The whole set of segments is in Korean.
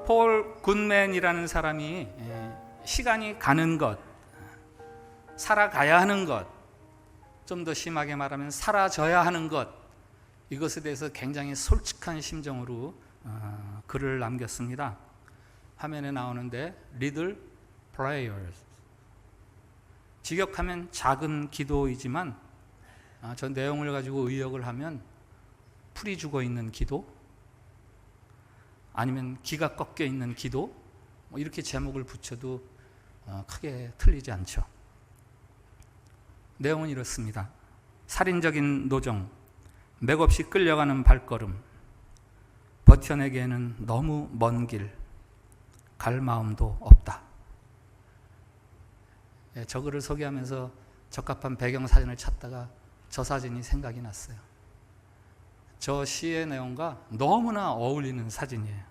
폴 굿맨이라는 사람이 시간이 가는 것, 살아가야 하는 것, 좀 더 심하게 말하면 사라져야 하는 것, 이것에 대해서 굉장히 솔직한 심정으로 글을 남겼습니다. 화면에 나오는데 Little Prayers, 직역하면 작은 기도이지만 저 내용을 가지고 의역을 하면 풀이 죽어 있는 기도, 아니면 기가 꺾여 있는 기도, 이렇게 제목을 붙여도 크게 틀리지 않죠. 내용은 이렇습니다. 살인적인 노정, 맥없이 끌려가는 발걸음, 버텨내기에는 너무 먼 길, 갈 마음도 없다. 저 글을 소개하면서 적합한 배경사진을 찾다가 저 사진이 생각이 났어요. 저 시의 내용과 너무나 어울리는 사진이에요.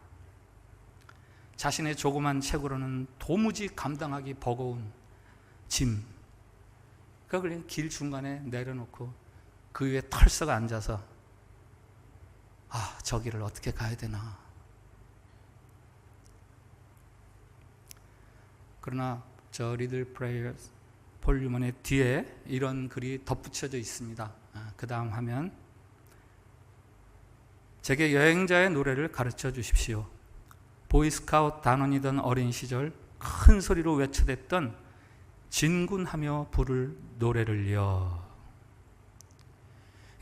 자신의 조그만 책으로는 도무지 감당하기 버거운 짐, 그걸 길 중간에 내려놓고 그 위에 털썩 앉아서 저 길을 어떻게 가야 되나. 그러나 저 리들 프레이어스 폴 뉴먼의 뒤에 이런 글이 덧붙여져 있습니다. 그 다음 화면. 제게 여행자의 노래를 가르쳐 주십시오. 보이스카우트 단원이던 어린 시절 큰 소리로 외쳐댔던 진군하며 부를 노래를요.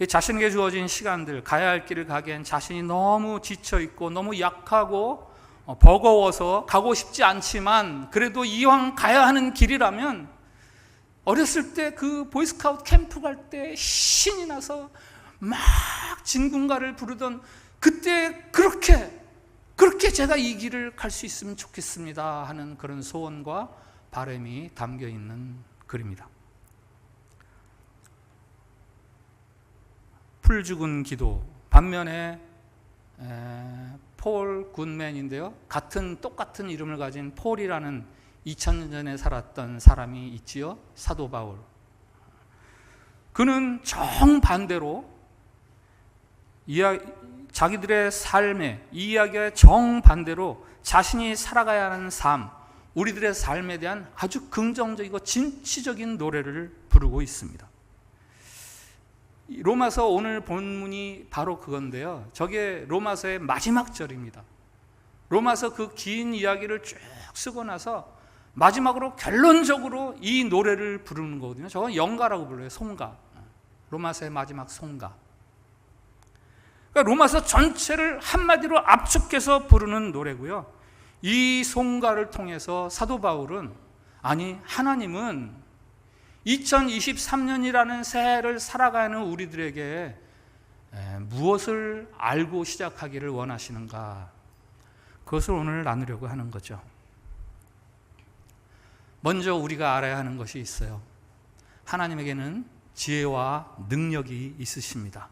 자신에게 주어진 시간들, 가야 할 길을 가기엔 자신이 너무 지쳐있고 너무 약하고 버거워서 가고 싶지 않지만 그래도 이왕 가야 하는 길이라면 어렸을 때 그 보이스카우트 캠프 갈 때 신이 나서 막 진군가를 부르던 그때 그렇게 제가 이 길을 갈 수 있으면 좋겠습니다 하는 그런 소원과 바람이 담겨 있는 글입니다. 풀 죽은 기도, 반면에 폴 굿맨인데요, 똑같은 이름을 가진 폴이라는 2000년 전에 살았던 사람이 있지요. 사도 바울. 그는 정반대로 자기들의 삶의 이 이야기와 정반대로 자신이 살아가야 하는 삶, 우리들의 삶에 대한 아주 긍정적이고 진취적인 노래를 부르고 있습니다. 로마서 오늘 본문이 바로 그건데요, 저게 로마서의 마지막 절입니다. 로마서 그 긴 이야기를 쭉 쓰고 나서 마지막으로 결론적으로 이 노래를 부르는 거거든요. 저건 영가라고 불러요. 송가. 로마서의 마지막 송가. 그러니까 로마서 전체를 한마디로 압축해서 부르는 노래고요. 이 송가를 통해서 사도 바울은, 하나님은 2023년이라는 새해를 살아가는 우리들에게 무엇을 알고 시작하기를 원하시는가, 그것을 오늘 나누려고 하는 거죠. 먼저 우리가 알아야 하는 것이 있어요. 하나님에게는 지혜와 능력이 있으십니다.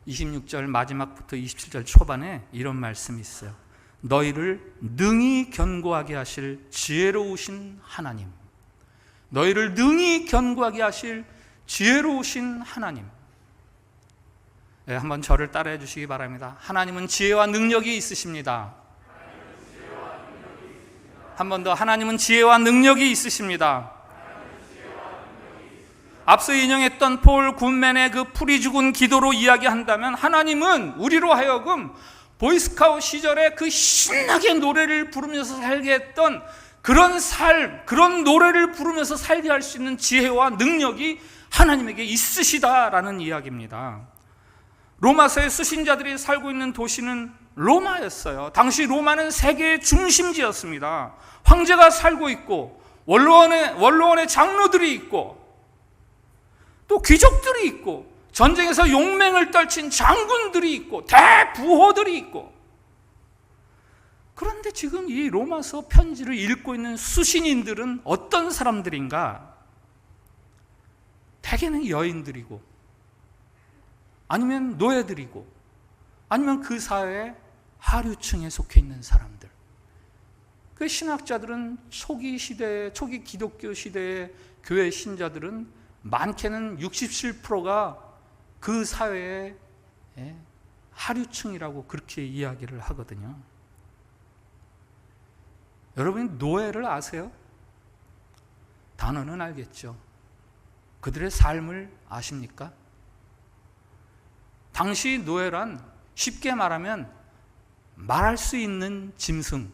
26절 마지막부터 27절 초반에 이런 말씀이 있어요. 너희를 능히 견고하게 하실 지혜로우신 하나님. 너희를 능히 견고하게 하실 지혜로우신 하나님. 한번 저를 따라해 주시기 바랍니다. 하나님은 지혜와 능력이 있으십니다. 한 번 더, 하나님은 지혜와 능력이 있으십니다. 앞서 인용했던 폴 굿맨의 그 풀이 죽은 기도로 이야기한다면, 하나님은 우리로 하여금 보이스카우트 시절에 그 신나게 노래를 부르면서 살게 했던 그런 삶, 그런 노래를 부르면서 살게 할 수 있는 지혜와 능력이 하나님에게 있으시다라는 이야기입니다. 로마서의 수신자들이 살고 있는 도시는 로마였어요. 당시 로마는 세계의 중심지였습니다. 황제가 살고 있고, 원로원의 장로들이 있고, 또 귀족들이 있고, 전쟁에서 용맹을 떨친 장군들이 있고, 대부호들이 있고. 그런데 지금 이 로마서 편지를 읽고 있는 수신인들은 어떤 사람들인가? 대개는 여인들이고, 아니면 노예들이고, 아니면 그 사회의 하류층에 속해 있는 사람들. 그 신학자들은 초기 기독교 시대의 교회 신자들은 많게는 67%가 그 사회의 하류층이라고 그렇게 이야기를 하거든요. 여러분이 노예를 아세요? 단어는 알겠죠. 그들의 삶을 아십니까? 당시 노예란 쉽게 말하면 말할 수 있는 짐승,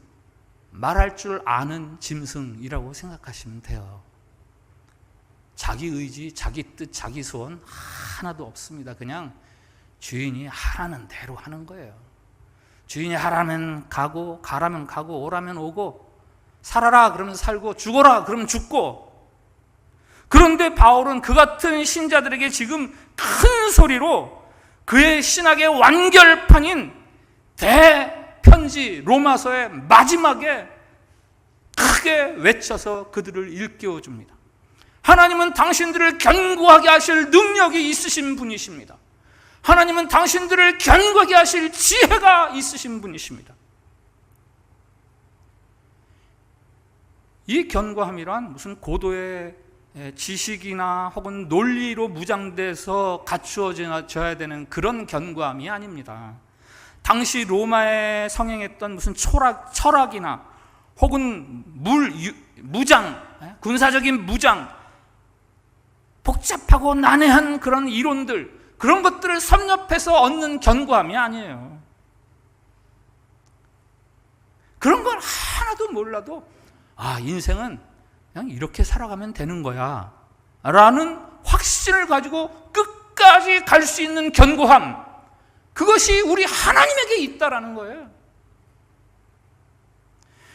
말할 줄 아는 짐승이라고 생각하시면 돼요. 자기 의지, 자기 뜻, 자기 소원 하나도 없습니다. 그냥 주인이 하라는 대로 하는 거예요. 주인이 하라면 가고, 가라면 가고, 오라면 오고, 살아라 그러면 살고, 죽어라 그러면 죽고. 그런데 바울은 그 같은 신자들에게 지금 큰 소리로 그의 신학의 완결판인 대편지 로마서의 마지막에 크게 외쳐서 그들을 일깨워 줍니다. 하나님은 당신들을 견고하게 하실 능력이 있으신 분이십니다. 하나님은 당신들을 견고하게 하실 지혜가 있으신 분이십니다. 이 견고함이란 무슨 고도의 지식이나 혹은 논리로 무장돼서 갖추어져야 되는 그런 견고함이 아닙니다. 당시 로마에 성행했던 무슨 철학이나 혹은 무장, 군사적인 무장, 복잡하고 난해한 그런 이론들, 그런 것들을 섭렵해서 얻는 견고함이 아니에요. 그런 걸 하나도 몰라도 인생은 그냥 이렇게 살아가면 되는 거야 라는 확신을 가지고 끝까지 갈 수 있는 견고함, 그것이 우리 하나님에게 있다라는 거예요.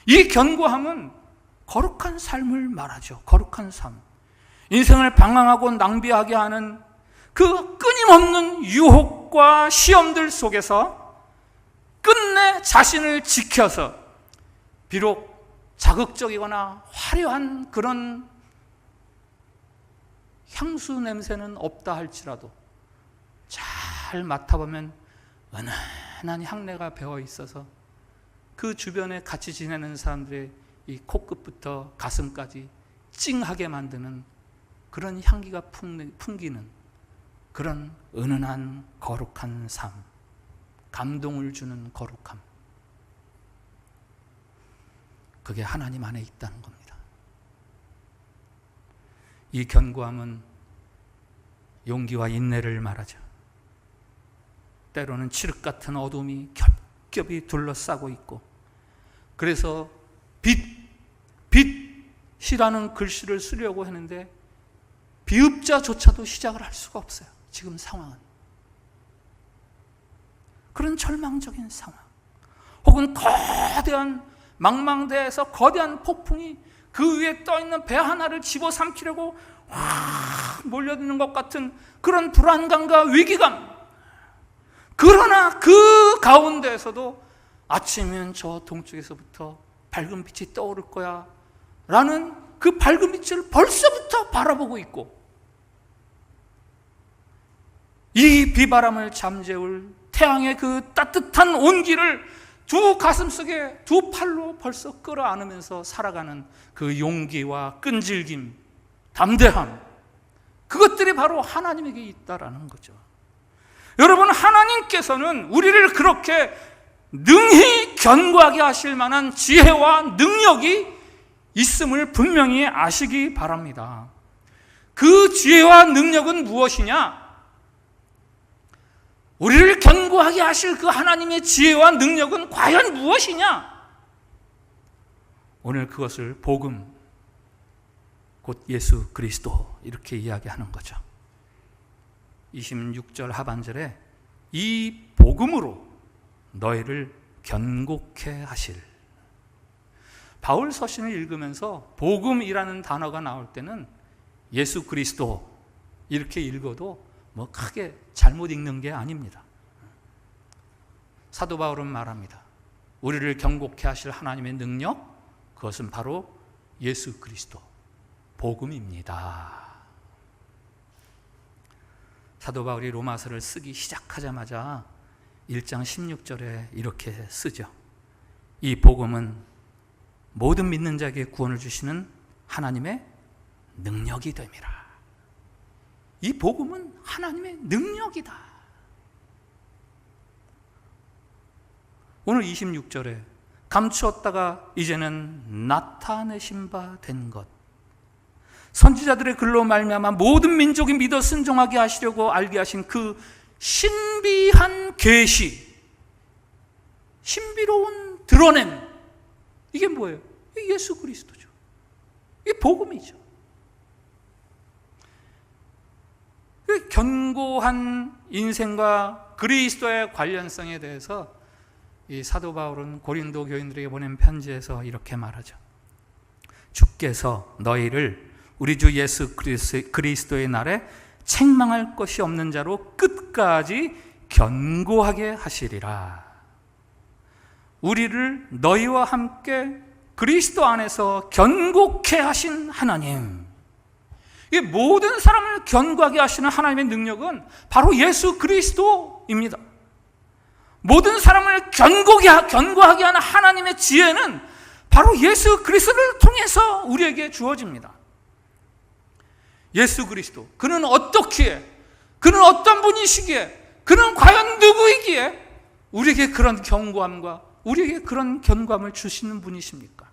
이 견고함은 거룩한 삶을 말하죠. 거룩한 삶. 인생을 방황하고 낭비하게 하는 그 끊임없는 유혹과 시험들 속에서 끝내 자신을 지켜서 비록 자극적이거나 화려한 그런 향수 냄새는 없다 할지라도 잘 맡아보면 은은한 향내가 배어 있어서 그 주변에 같이 지내는 사람들의 이 코끝부터 가슴까지 찡하게 만드는 그런 향기가 풍기는 그런 은은한 거룩한 삶, 감동을 주는 거룩함, 그게 하나님 안에 있다는 겁니다. 이 견고함은 용기와 인내를 말하죠. 때로는 칠흑 같은 어둠이 겹겹이 둘러싸고 있고, 그래서 빛이라는 글씨를 쓰려고 했는데 비읍자조차도 시작을 할 수가 없어요. 지금 상황은 그런 절망적인 상황, 혹은 거대한 망망대해에서 거대한 폭풍이 그 위에 떠있는 배 하나를 집어삼키려고 확 몰려드는 것 같은 그런 불안감과 위기감. 그러나 그 가운데에서도 아침이면 저 동쪽에서부터 밝은 빛이 떠오를 거야 라는 그 밝은 빛을 벌써부터 바라보고 있고, 이 비바람을 잠재울 태양의 그 따뜻한 온기를 두 가슴속에 두 팔로 벌써 끌어안으면서 살아가는 그 용기와 끈질김, 담대함, 그것들이 바로 하나님에게 있다라는 거죠. 여러분, 하나님께서는 우리를 그렇게 능히 견고하게 하실 만한 지혜와 능력이 있음을 분명히 아시기 바랍니다. 그 지혜와 능력은 무엇이냐? 우리를 견고하게 하실 그 하나님의 지혜와 능력은 과연 무엇이냐? 오늘 그것을 복음, 곧 예수 그리스도, 이렇게 이야기하는 거죠. 26절 하반절에 이 복음으로 너희를 견고케 하실. 바울 서신을 읽으면서 복음이라는 단어가 나올 때는 예수 그리스도 이렇게 읽어도 뭐 크게 잘못 읽는 게 아닙니다. 사도 바울은 말합니다. 우리를 견고케 하실 하나님의 능력, 그것은 바로 예수 그리스도, 복음입니다. 사도 바울이 로마서를 쓰기 시작하자마자 1장 16절에 이렇게 쓰죠. 이 복음은 모든 믿는 자에게 구원을 주시는 하나님의 능력이 됨이라. 이 복음은 하나님의 능력이다. 오늘 26절에 감추었다가 이제는 나타내신 바 된 것, 선지자들의 글로 말미암아 모든 민족이 믿어 순종하게 하시려고 알게 하신 그 신비한 계시, 신비로운 드러냄, 이게 뭐예요? 이게 예수 그리스도죠. 이게 복음이죠. 그 견고한 인생과 그리스도의 관련성에 대해서 이 사도 바울은 고린도 교인들에게 보낸 편지에서 이렇게 말하죠. 주께서 너희를 우리 주 예수 그리스도의 날에 책망할 것이 없는 자로 끝까지 견고하게 하시리라. 우리를 너희와 함께 그리스도 안에서 견고케 하신 하나님, 이 모든 사람을 견고하게 하시는 하나님의 능력은 바로 예수 그리스도입니다. 모든 사람을 견고하게 하는 하나님의 지혜는 바로 예수 그리스도를 통해서 우리에게 주어집니다. 예수 그리스도, 그는 어떻기에, 그는 어떤 분이시기에, 그는 과연 누구이기에 우리에게 그런 견고함과 우리에게 그런 견고함을 주시는 분이십니까?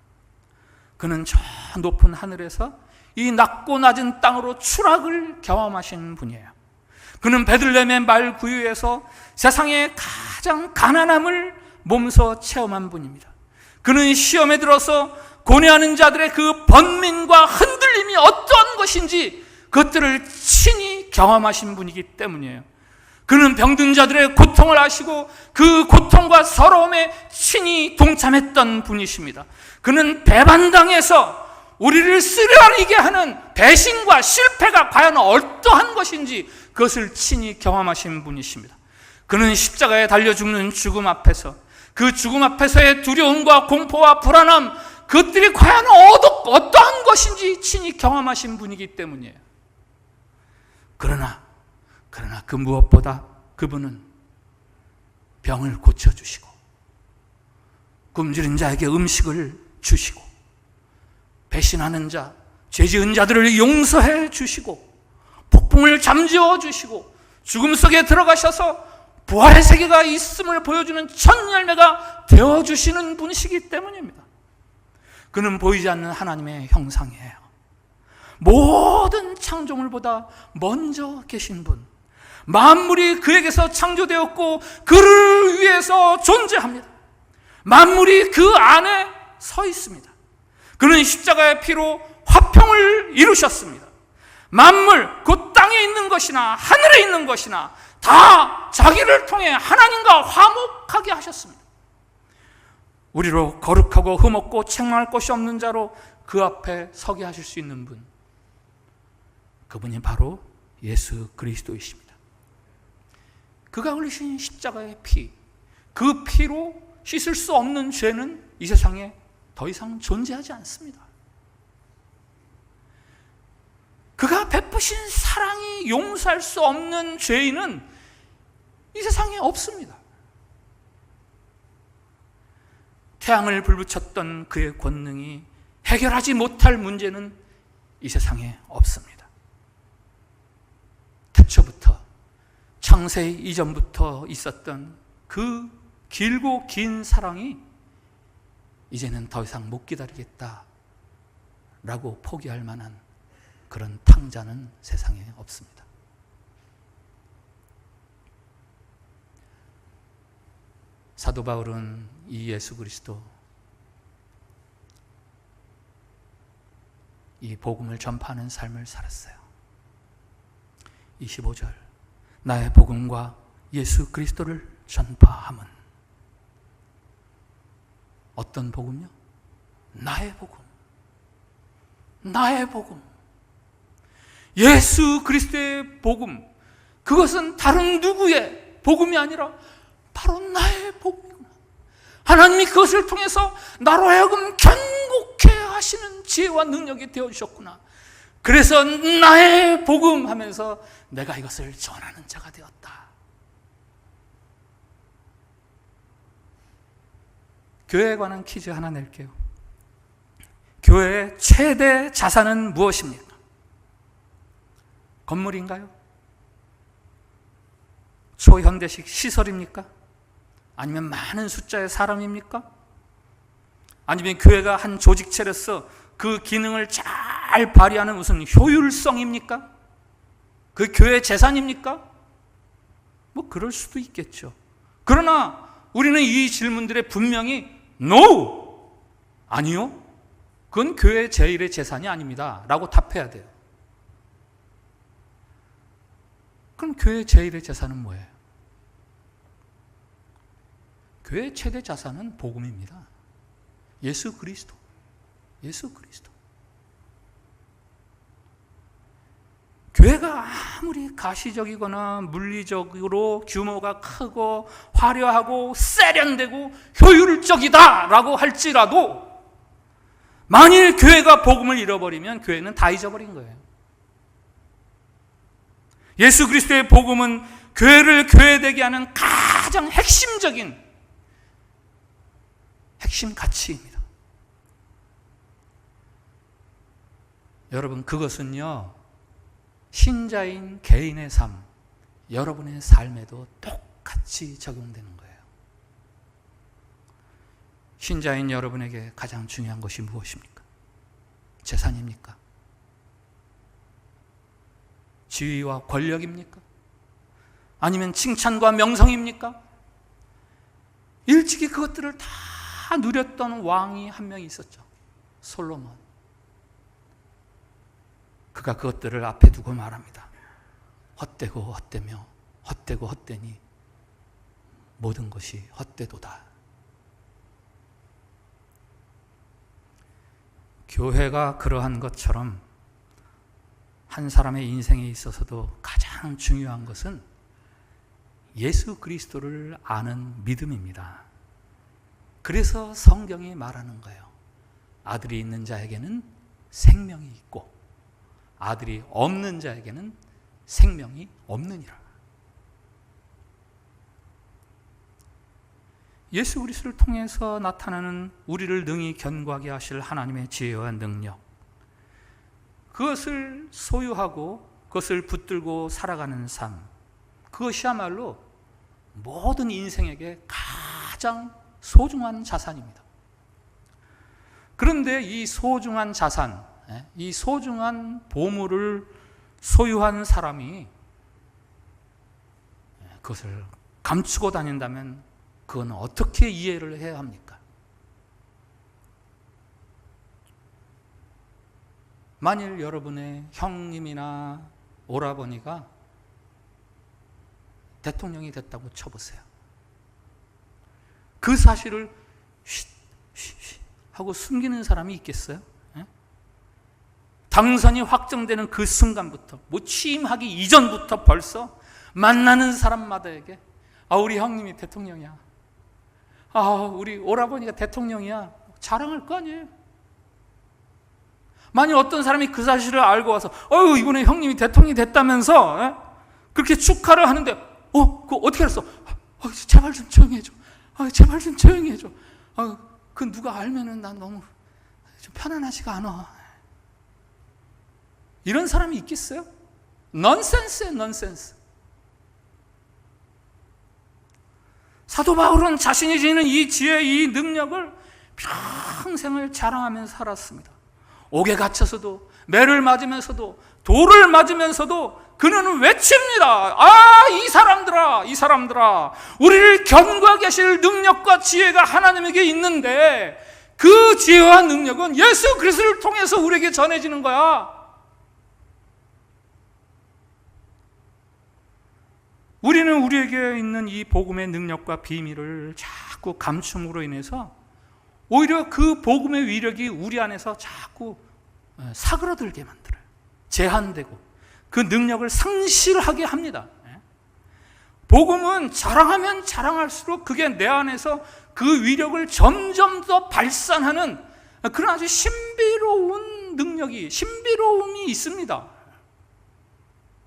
그는 저 높은 하늘에서 이 낮고 낮은 땅으로 추락을 경험하신 분이에요. 그는 베들레헴의 말 구유에서 세상의 가장 가난함을 몸소 체험한 분입니다. 그는 시험에 들어서 고뇌하는 자들의 그 번민과 흔들림이 어떠한 것인지 그것들을 친히 경험하신 분이기 때문이에요. 그는 병든 자들의 고통을 아시고 그 고통과 서러움에 친히 동참했던 분이십니다. 그는 배반당해서 우리를 쓰려리게 하는 배신과 실패가 과연 어떠한 것인지 그것을 친히 경험하신 분이십니다. 그는 십자가에 달려 죽는 죽음 앞에서, 그 죽음 앞에서의 두려움과 공포와 불안함, 그것들이 과연 어떠한 것인지 친히 경험하신 분이기 때문이에요. 그러나 그 무엇보다 그분은 병을 고쳐주시고 굶주린 자에게 음식을 주시고 배신하는 자, 죄 지은 자들을 용서해 주시고 폭풍을 잠재워 주시고 죽음 속에 들어가셔서 부활의 세계가 있음을 보여주는 첫 열매가 되어주시는 분이시기 때문입니다. 그는 보이지 않는 하나님의 형상이에요. 모든 창조물보다 먼저 계신 분, 만물이 그에게서 창조되었고 그를 위해서 존재합니다. 만물이 그 안에 서 있습니다. 그는 십자가의 피로 화평을 이루셨습니다. 만물, 곧 땅에 있는 것이나 하늘에 있는 것이나 다 자기를 통해 하나님과 화목하게 하셨습니다. 우리로 거룩하고 흠없고 책망할 것이 없는 자로 그 앞에 서게 하실 수 있는 분, 그분이 바로 예수 그리스도이십니다. 그가 흘리신 십자가의 피, 그 피로 씻을 수 없는 죄는 이 세상에 더 이상 존재하지 않습니다. 그가 베푸신 사랑이 용서할 수 없는 죄인은 이 세상에 없습니다. 태양을 불붙였던 그의 권능이 해결하지 못할 문제는 이 세상에 없습니다. 태초부터, 창세 이전부터 있었던 그 길고 긴 사랑이 이제는 더 이상 못 기다리겠다라고 포기할 만한 그런 탕자는 세상에 없습니다. 사도 바울은 이 예수 그리스도, 이 복음을 전파하는 삶을 살았어요. 25절, 나의 복음과 예수 그리스도를 전파함은, 어떤 복음요? 나의 복음. 나의 복음. 예수 그리스도의 복음, 그것은 다른 누구의 복음이 아니라 바로 나의 복음이구나. 하나님이 그것을 통해서 나로 하여금 견고케 하시는 지혜와 능력이 되어주셨구나. 그래서 나의 복음 하면서 내가 이것을 전하는 자가 되었다. 교회에 관한 퀴즈 하나 낼게요. 교회의 최대 자산은 무엇입니까? 건물인가요? 초현대식 시설입니까? 아니면 많은 숫자의 사람입니까? 아니면 교회가 한 조직체로서 그 기능을 잘 발휘하는 무슨 효율성입니까? 그 교회 재산입니까? 뭐 그럴 수도 있겠죠. 그러나 우리는 이 질문들에 분명히 No! 아니요. 그건 교회 제1의 재산이 아닙니다. 라고 답해야 돼요. 그럼 교회 제1의 재산은 뭐예요? 교회의 최대 자산은 복음입니다. 예수 그리스도. 예수 그리스도. 교회가 아무리 가시적이거나 물리적으로 규모가 크고 화려하고 세련되고 효율적이다 라고 할지라도 만일 교회가 복음을 잃어버리면 교회는 다 잊어버린 거예요. 예수 그리스도의 복음은 교회를 교회되게 하는 가장 핵심적인 핵심 가치입니다. 여러분, 그것은요, 신자인 개인의 삶, 여러분의 삶에도 똑같이 적용되는 거예요. 신자인 여러분에게 가장 중요한 것이 무엇입니까? 재산입니까? 지위와 권력입니까? 아니면 칭찬과 명성입니까? 일찍이 그것들을 다 누렸던 왕이 한 명이 있었죠. 솔로몬. 그가 그것들을 앞에 두고 말합니다. 헛되고 헛되며 헛되고 헛되니 모든 것이 헛되도다. 교회가 그러한 것처럼 한 사람의 인생에 있어서도 가장 중요한 것은 예수 그리스도를 아는 믿음입니다. 그래서 성경이 말하는 거예요. 아들이 있는 자에게는 생명이 있고 아들이 없는 자에게는 생명이 없느니라. 예수 그리스도를 통해서 나타나는 우리를 능히 견고하게 하실 하나님의 지혜와 능력, 그것을 소유하고 그것을 붙들고 살아가는 삶, 그것이야말로 모든 인생에게 가장 소중한 자산입니다. 그런데 이 소중한 자산, 이 소중한 보물을 소유한 사람이 그것을 감추고 다닌다면 그건 어떻게 이해를 해야 합니까? 만일 여러분의 형님이나 오라버니가 대통령이 됐다고 쳐보세요. 그 사실을 쉿 하고 숨기는 사람이 있겠어요? 당선이 확정되는 그 순간부터, 뭐 취임하기 이전부터 벌써 만나는 사람마다에게 우리 형님이 대통령이야, 우리 오라버니가 대통령이야, 자랑할 거 아니에요. 만약 어떤 사람이 그 사실을 알고 와서 이번에 형님이 대통령이 됐다면서 그렇게 축하를 하는데 그거 어떻게 알았어? 제발 좀 조용히 해줘. 제발 좀 조용히 해줘. 그 누가 알면은 난 너무 좀 편안하지가 않아. 이런 사람이 있겠어요? 넌센스예요, 넌센스. 사도 바울은 자신이 지니는 이 지혜, 이 능력을 평생을 자랑하면서 살았습니다. 옥에 갇혀서도, 매를 맞으면서도, 돌을 맞으면서도 그는 외칩니다. 이 사람들아, 이 사람들아, 우리를 견고하게 하실 능력과 지혜가 하나님에게 있는데 그 지혜와 능력은 예수 그리스도를 통해서 우리에게 전해지는 거야. 우리는 우리에게 있는 이 복음의 능력과 비밀을 자꾸 감춤으로 인해서 오히려 그 복음의 위력이 우리 안에서 자꾸 사그러들게 만들어요. 제한되고 그 능력을 상실하게 합니다. 복음은 자랑하면 자랑할수록 그게 내 안에서 그 위력을 점점 더 발산하는 그런 아주 신비로운 능력이, 신비로움이 있습니다.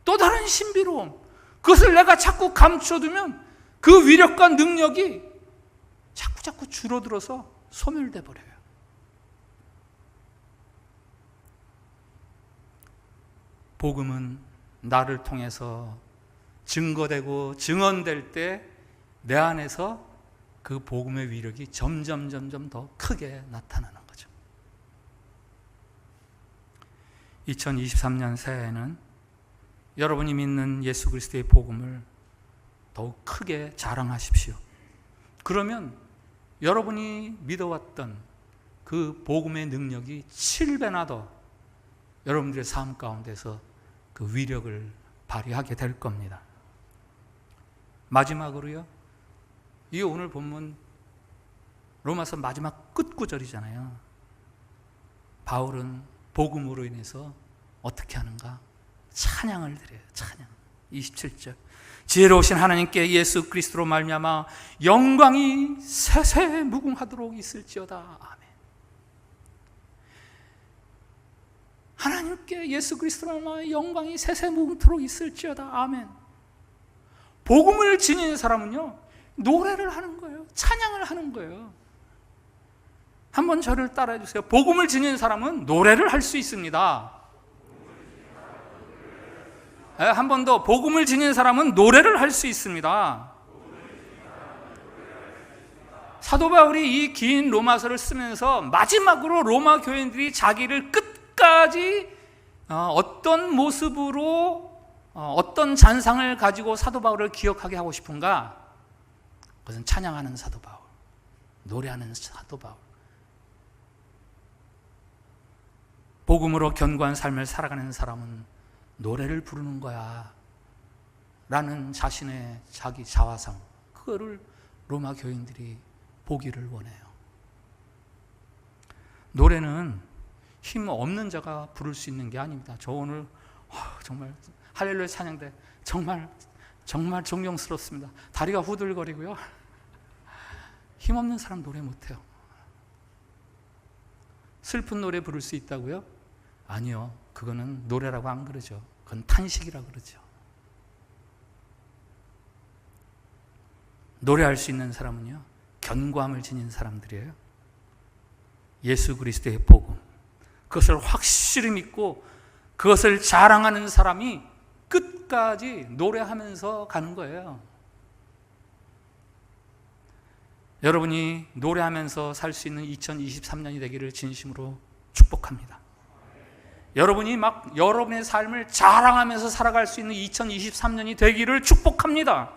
또 다른 신비로움, 그것을 내가 자꾸 감춰두면 그 위력과 능력이 자꾸 줄어들어서 소멸돼 버려요. 복음은 나를 통해서 증거되고 증언될 때 내 안에서 그 복음의 위력이 점점 더 크게 나타나는 거죠. 2023년 새해에는 여러분이 믿는 예수 그리스도의 복음을 더욱 크게 자랑하십시오. 그러면 여러분이 믿어왔던 그 복음의 능력이 7배나 더 여러분들의 삶 가운데서 그 위력을 발휘하게 될 겁니다. 마지막으로요, 이 오늘 본문 로마서 마지막 끝구절이잖아요. 바울은 복음으로 인해서 어떻게 하는가? 찬양을 드려요. 찬양. 27절. 지혜로우신 하나님께 예수 그리스도로 말미암아 영광이 세세 무궁하도록 있을지어다. 아멘. 하나님께 예수 그리스도로 말미암아 영광이 세세 무궁토록 있을지어다. 아멘. 복음을 지닌 사람은요, 노래를 하는 거예요. 찬양을 하는 거예요. 한번 저를 따라해 주세요. 복음을 지닌 사람은 노래를 할 수 있습니다. 한 번 더, 복음을 지닌 사람은 노래를 할 수 있습니다. 사도 바울이 이 긴 로마서를 쓰면서 마지막으로 로마 교인들이 자기를 끝까지 어떤 모습으로 어떤 잔상을 가지고 사도 바울을 기억하게 하고 싶은가? 그것은 찬양하는 사도 바울, 노래하는 사도 바울, 복음으로 견고한 삶을 살아가는 사람은 노래를 부르는 거야 라는 자신의 자기 자화상, 그거를 로마 교인들이 보기를 원해요. 노래는 힘 없는 자가 부를 수 있는 게 아닙니다. 저 오늘 정말 할렐루야 찬양대 정말 존경스럽습니다. 다리가 후들거리고요, 힘없는 사람 노래 못해요. 슬픈 노래 부를 수 있다고요? 아니요, 그거는 노래라고 안 그러죠. 그건 탄식이라고 그러죠. 노래할 수 있는 사람은요, 견고함을 지닌 사람들이에요. 예수 그리스도의 복음, 그것을 확실히 믿고 그것을 자랑하는 사람이 끝까지 노래하면서 가는 거예요. 여러분이 노래하면서 살 수 있는 2023년이 되기를 진심으로 축복합니다. 여러분이 막 여러분의 삶을 자랑하면서 살아갈 수 있는 2023년이 되기를 축복합니다.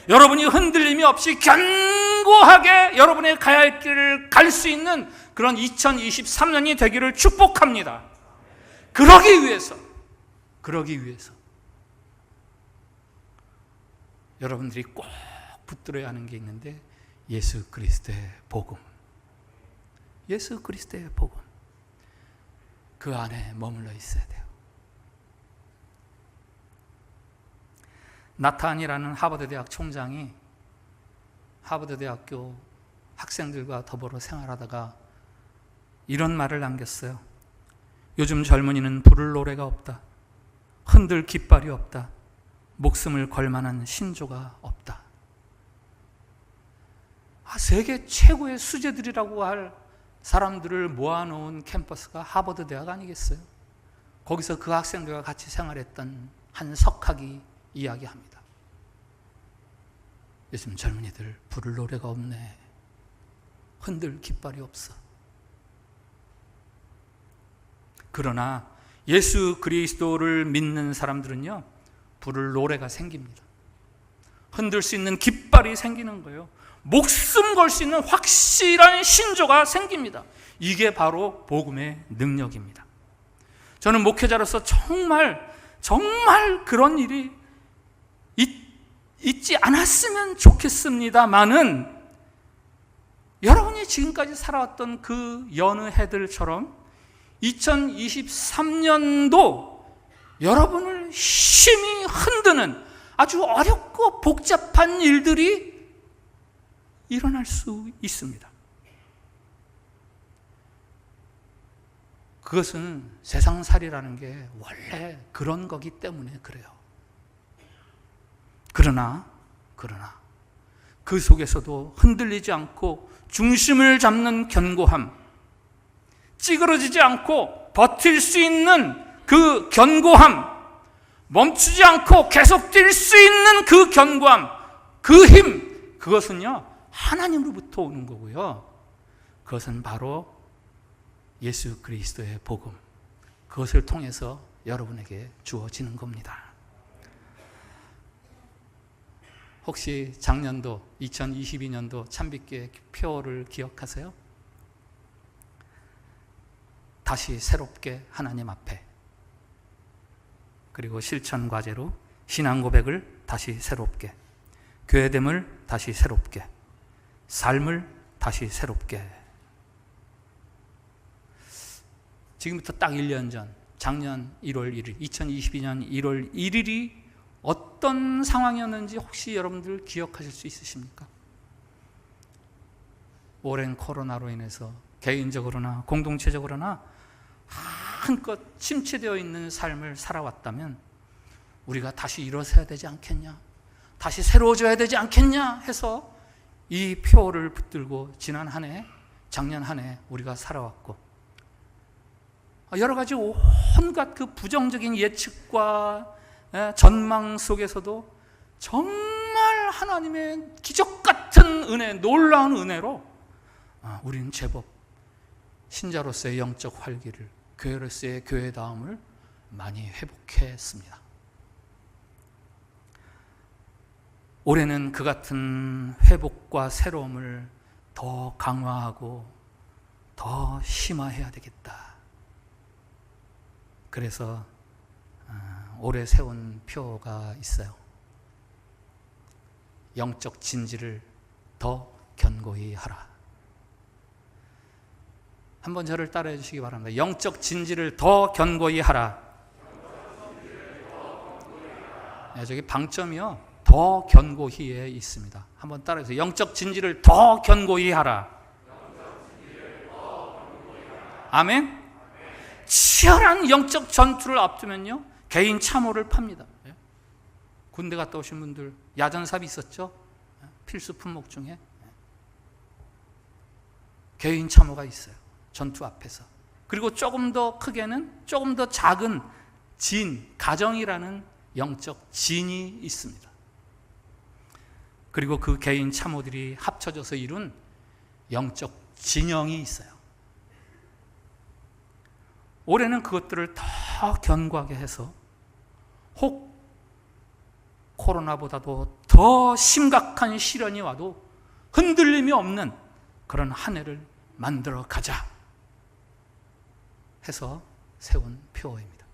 여러분이 흔들림이 없이 견고하게 여러분의 가야 할 길을 갈 수 있는 그런 2023년이 되기를 축복합니다. 그러기 위해서 여러분들이 꼭 붙들어야 하는 게 있는데, 예수 그리스도의 복음, 예수 그리스도의 복음, 그 안에 머물러 있어야 돼요. 나탄이라는 하버드 대학 총장이 하버드 대학교 학생들과 더불어 생활하다가 이런 말을 남겼어요. 요즘 젊은이는 부를 노래가 없다. 흔들 깃발이 없다. 목숨을 걸 만한 신조가 없다. 세계 최고의 수재들이라고 할 사람들을 모아놓은 캠퍼스가 하버드 대학 아니겠어요? 거기서 그 학생들과 같이 생활했던 한 석학이 이야기합니다. 요즘 젊은이들 부를 노래가 없네. 흔들 깃발이 없어. 그러나 예수 그리스도를 믿는 사람들은요, 부를 노래가 생깁니다. 흔들 수 있는 깃발이 생기는 거예요. 목숨 걸 수 있는 확실한 신조가 생깁니다. 이게 바로 복음의 능력입니다. 저는 목회자로서 정말 그런 일이 있지 않았으면 좋겠습니다만은, 여러분이 지금까지 살아왔던 그 여느 해들처럼 2023년도 여러분을 심히 흔드는 아주 어렵고 복잡한 일들이 일어날 수 있습니다. 그것은 세상살이라는 게 원래 그런 거기 때문에 그래요. 그러나 그 속에서도 흔들리지 않고 중심을 잡는 견고함, 찌그러지지 않고 버틸 수 있는 그 견고함, 멈추지 않고 계속 뛸 수 있는 그 견고함, 그 힘, 그것은요 하나님으로부터 오는 거고요. 그것은 바로 예수 그리스도의 복음, 그것을 통해서 여러분에게 주어지는 겁니다. 혹시 작년도 2022년도 찬빛교회 표를 기억하세요? 다시 새롭게 하나님 앞에, 그리고 실천 과제로 신앙 고백을 다시 새롭게, 교회됨을 다시 새롭게, 삶을 다시 새롭게. 지금부터 딱 1년 전, 작년 1월 1일, 2022년 1월 1일이 어떤 상황이었는지 혹시 여러분들 기억하실 수 있으십니까? 오랜 코로나로 인해서 개인적으로나 공동체적으로나 한껏 침체되어 있는 삶을 살아왔다면 우리가 다시 일어서야 되지 않겠냐, 다시 새로워져야 되지 않겠냐 해서 이 표를 붙들고 지난 한 해, 작년 한 해 우리가 살아왔고, 여러 가지 온갖 그 부정적인 예측과 전망 속에서도 정말 하나님의 기적 같은 은혜, 놀라운 은혜로 우리는 제법 신자로서의 영적 활기를, 교회로서의 교회다움을 많이 회복했습니다. 올해는 그 같은 회복과 새로움을 더 강화하고 더 심화해야 되겠다. 그래서 올해 세운 표가 있어요. 영적 진지를 더 견고히 하라. 한번 저를 따라해 주시기 바랍니다. 영적 진지를 더 견고히 하라. 네, 저기 방점이요, 더 견고히에 있습니다. 한번 따라해 주세요. 영적 진지를 더 견고히 하라. 아멘. 치열한 영적 전투를 앞두면요, 개인 참호를 팝니다. 군대 갔다 오신 분들 야전삽이 있었죠? 필수 품목 중에 개인 참호가 있어요. 전투 앞에서. 그리고 조금 더 크게는 조금 더 작은 진, 가정이라는 영적 진이 있습니다. 그리고 그 개인 참호들이 합쳐져서 이룬 영적 진영이 있어요. 올해는 그것들을 더 견고하게 해서 혹 코로나보다도 더 심각한 시련이 와도 흔들림이 없는 그런 한 해를 만들어 가자 해서 세운 표입니다.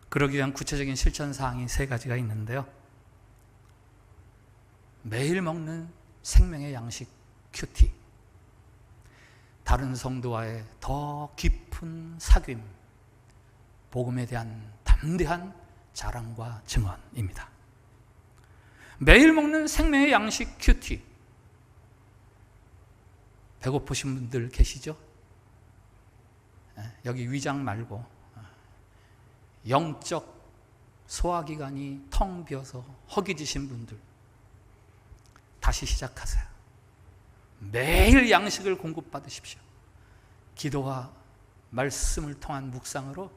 그러기 위한 구체적인 실천 사항이 3가지가 있는데요. 매일 먹는 생명의 양식 큐티, 다른 성도와의 더 깊은 사귐, 복음에 대한 담대한 자랑과 증언입니다. 매일 먹는 생명의 양식 큐티. 배고프신 분들 계시죠? 여기 위장 말고 영적 소화기관이 텅 비어서 허기지신 분들, 다시 시작하세요. 매일 양식을 공급받으십시오. 기도와 말씀을 통한 묵상으로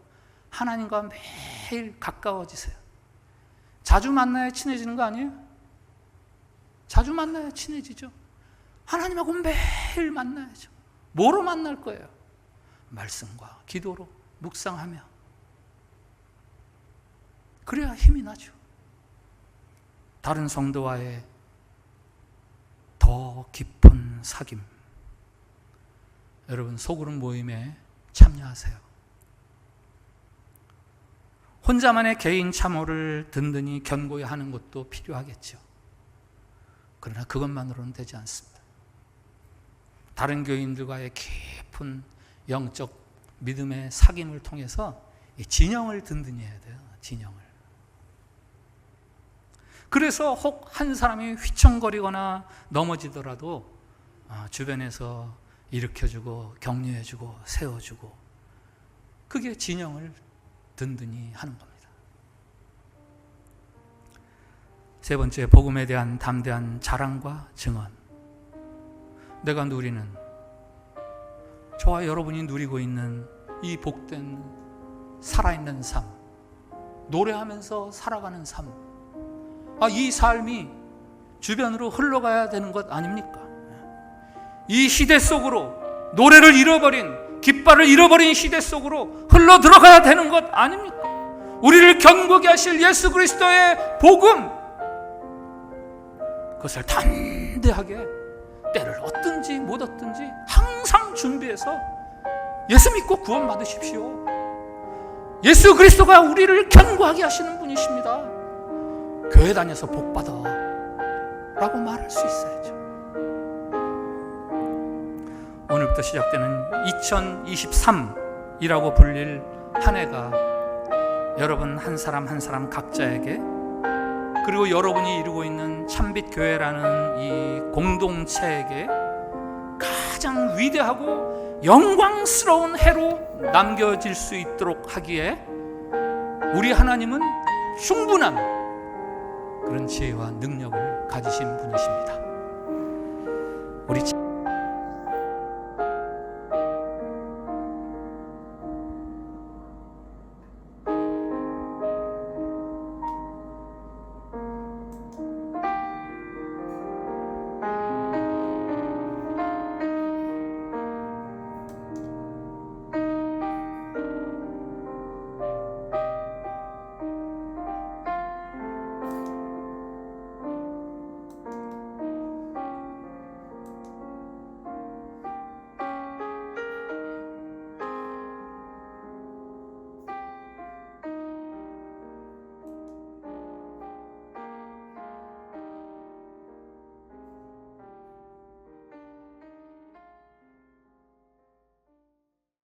하나님과 매일 가까워지세요. 자주 만나야 친해지는 거 아니에요? 자주 만나야 친해지죠. 하나님하고 매일 만나야죠. 뭐로 만날 거예요? 말씀과 기도로 묵상하며. 그래야 힘이 나죠. 다른 성도와의 더 깊은 사귐. 여러분, 소그룹 모임에 참여하세요. 혼자만의 개인 참호를 든든히 견고히 하는 것도 필요하겠죠. 그러나 그것만으로는 되지 않습니다. 다른 교인들과의 깊은 영적 믿음의 사귐을 통해서 진영을 든든히 해야 돼요. 진영을. 그래서 혹 한 사람이 휘청거리거나 넘어지더라도 주변에서 일으켜주고 격려해주고 세워주고, 그게 진영을 든든히 하는 겁니다. 3번째, 복음에 대한 담대한 자랑과 증언. 내가 누리는, 저와 여러분이 누리고 있는 이 복된 살아있는 삶, 노래하면서 살아가는 삶, 이 삶이 주변으로 흘러가야 되는 것 아닙니까? 이 시대 속으로, 노래를 잃어버린, 깃발을 잃어버린 시대 속으로 흘러 들어가야 되는 것 아닙니까? 우리를 견고하게 하실 예수 그리스도의 복음, 그것을 담대하게 때를 얻든지 못 얻든지 항상 준비해서 예수 믿고 구원 받으십시오. 예수 그리스도가 우리를 견고하게 하시는 분이십니다. 교회 다녀서 복 받아 라고 말할 수 있어야죠. 오늘부터 시작되는 2023이라고 불릴 한 해가 여러분 한 사람 한 사람 각자에게, 그리고 여러분이 이루고 있는 참빛교회라는 이 공동체에게 가장 위대하고 영광스러운 해로 남겨질 수 있도록 하기에 우리 하나님은 충분한 그런 지혜와 능력을 가지신 분이십니다. 우리